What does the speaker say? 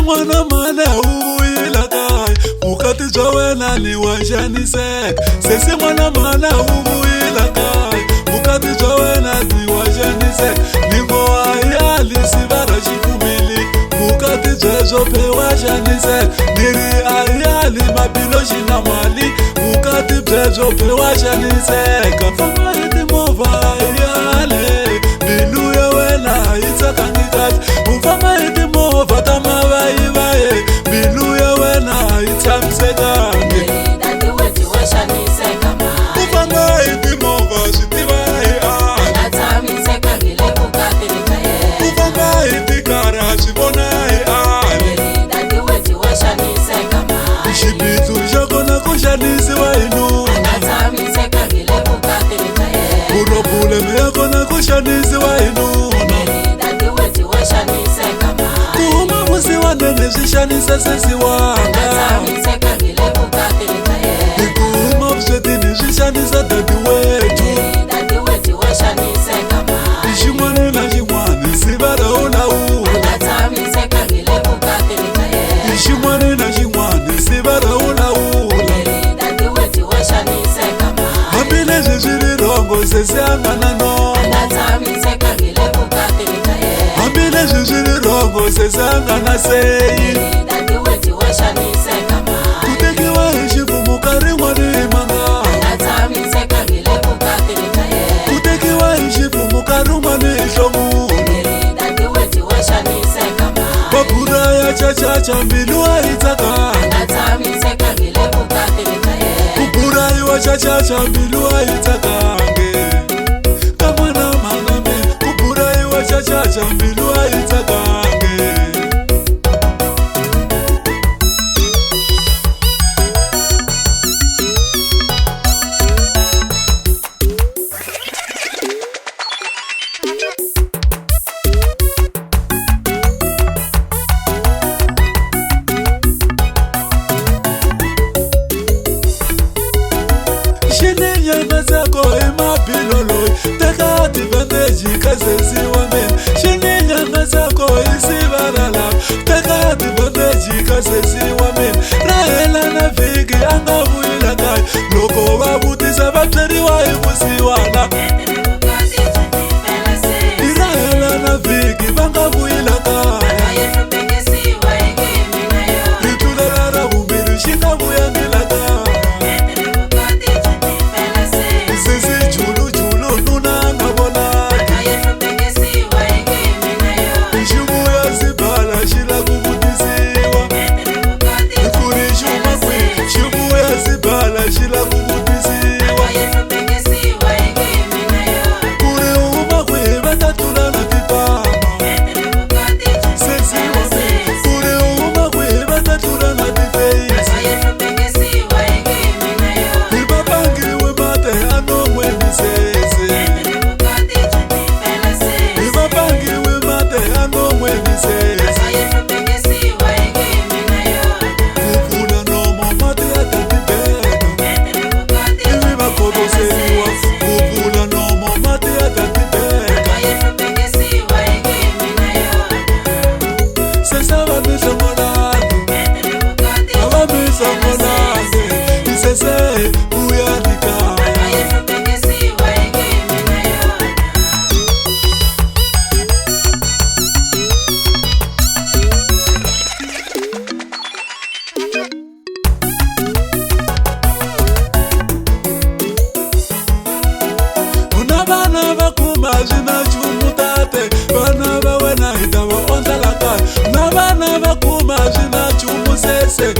n'wana mane u vuyela kaya vukati bya wena ni wa xaniseka sesi n'wana mane u vuyela kaya vukati bya wena ni wa xaniseka ni ngo ayali sivara xikumili vukati byebyo phe wa xaniseka ni ri ayali mabilo xi na mali vukati byebyo phe wa xaniseka famba hi timovha ayale mbilu ya wena yi tsakangi kahle u famba hi timovha ta mavayivaye mbilu ya wena yi tshamisekangi u famba hi timovha swi tiva hi u famba hi tikara swi vona hi xipitsu xa kona ku xanisiwa hi nuna purobuleme ya kona ku xanisiwa hi nuna ku huma vusiwanene swi xanisa sesi wanga hi ku huma vuswetini swi xanisa dadi wetu hi xin'wana na xin'wana sivara u lawula hi xin'wana na xin'wana sivara u lawula hambileswi swi ri rongo sesi a nga na nomo hambileswi swi ri rongo sesi a nga na seyi ku tekiwa hi xivumu nkarhi n'wani hi mangana ku tekiwa hi xivumu nkarhi n'wani hi hlomula mapura ya chachacha mbilu a yi tsakanga ku burayiwa chachacha mbilu a yi tsakange ka n'wana mangame ku burayiwa chachacha mbilu a yi tsakange xininyana tsako hi mabilo loyi teka advantage ka sesi wa mina xininyana tsako hi sivara lava teka advantage ka sesi wa mina ra hela na vhiki a nga vuyela kaya loko va vutisa va byeriwa hi vusiwana ra hela na vhiki va nga vuyela kaya ri tlulela ra vumbirhi xi nga vuyangela kaya vana va wena hi ta va ondlela kaya na vana va kuma swi na nchumu sese